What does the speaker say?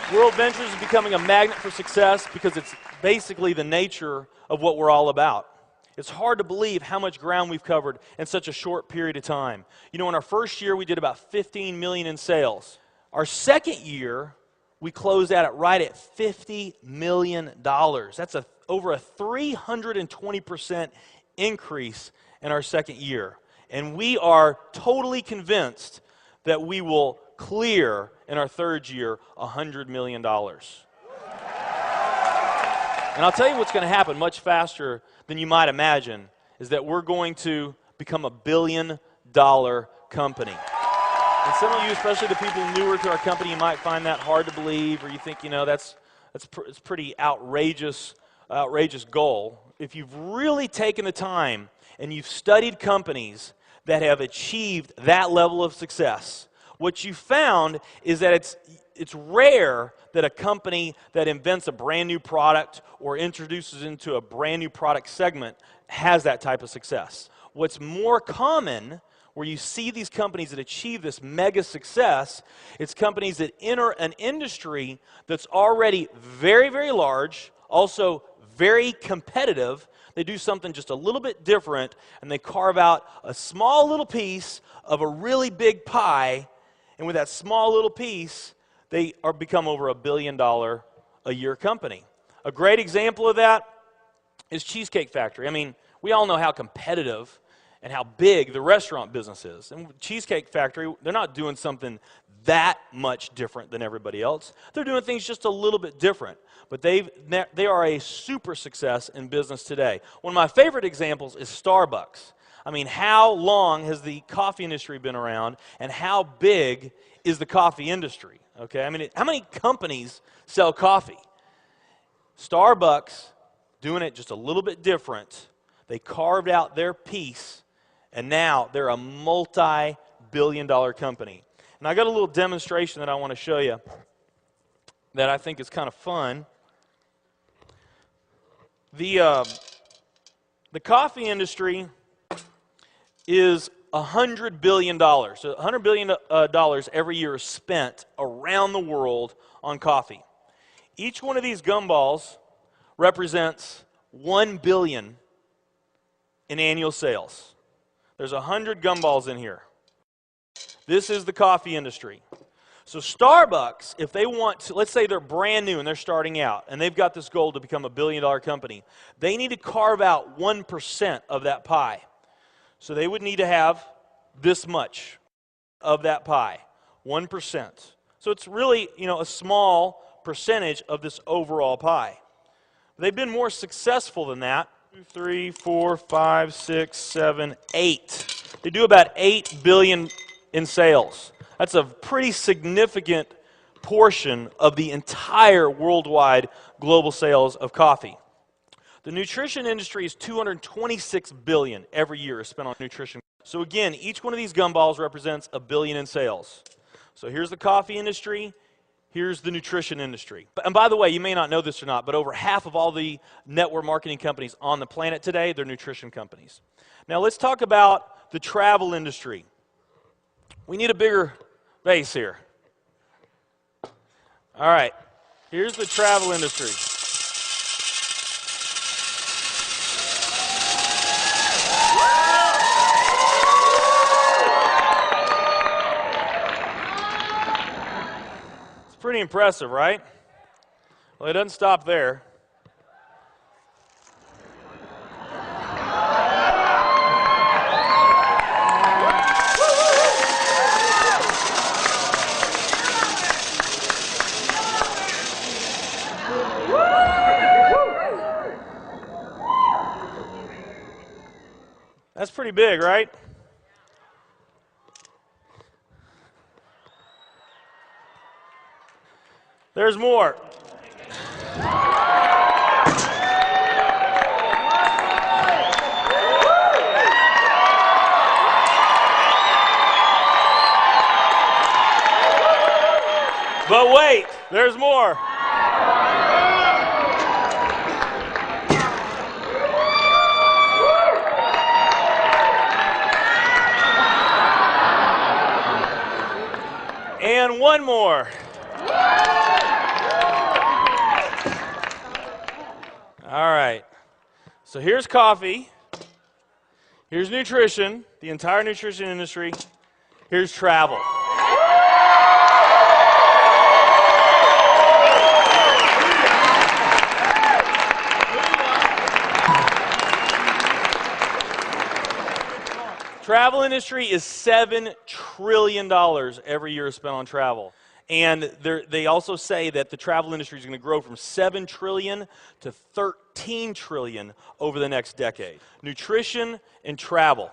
WorldVentures is becoming a magnet for success because it's basically the nature of what we're all about. It's hard to believe how much ground we've covered in such a short period of time. You know, in our first year, we did about 15 million in sales. Our second year, we closed out right at $50 million. That's over a 320% increase in our second year. And we are totally convinced that we will clear in our third year $100 million. And I'll tell you what's going to happen much faster than you might imagine is that we're going to become a billion-dollar company. And some of you, especially the people newer to our company, you might find that hard to believe, or you think, you know, it's pretty outrageous goal. If you've really taken the time and you've studied companies that have achieved that level of success, what you found is that it's rare that a company that invents a brand new product or introduces into a brand new product segment has that type of success. What's more common, where you see these companies that achieve this mega success, it's companies that enter an industry that's already very, very large, also very competitive. They do something just a little bit different, and they carve out a small little piece of a really big pie, and with that small little piece, they become over $1 billion a year company. A great example of that is Cheesecake Factory. I mean, we all know how competitive and how big the restaurant business is. And Cheesecake Factory, they're not doing something that much different than everybody else. They're doing things just a little bit different. But they are a super success in business today. One of my favorite examples is Starbucks. I mean, how long has the coffee industry been around, and how big is the coffee industry? Okay, I mean, how many companies sell coffee? Starbucks, doing it just a little bit different. They carved out their piece, and now they're a multi-billion-dollar company. And I got a little demonstration that I want to show you that I think is kind of fun. The coffee industry is $100 billion. So $100 billion every year is spent around the world on coffee. Each one of these gumballs represents $1 billion in annual sales. There's 100 gumballs in here. This is the coffee industry. So Starbucks, if they want to, let's say they're brand new and they're starting out, and they've got this goal to become a billion-dollar company, they need to carve out 1% of that pie. So they would need to have this much of that pie, 1%. So it's really, you know, a small percentage of this overall pie. They've been more successful than that. 2, 3, 4, 5, 6, 7, 8. They do about $8 billion in sales. That's a pretty significant portion of the entire worldwide global sales of coffee. The nutrition industry is $226 billion every year is spent on nutrition. So again, each one of these gumballs represents $1 billion in sales. So here's the coffee industry, here's the nutrition industry. And by the way, you may not know this or not, but over half of all the network marketing companies on the planet today, they're nutrition companies. Now let's talk about the travel industry. We need a bigger base here. All right, here's the travel industry. Pretty impressive, right? Well, it doesn't stop there. That's pretty big, right? There's more. But wait, there's more. And one more. All right. So here's coffee. Here's nutrition, the entire nutrition industry. Here's travel. Travel industry is $7 trillion every year spent on travel. And they also say that the travel industry is going to grow from $7 trillion to $13 trillion over the next decade. Nutrition and travel.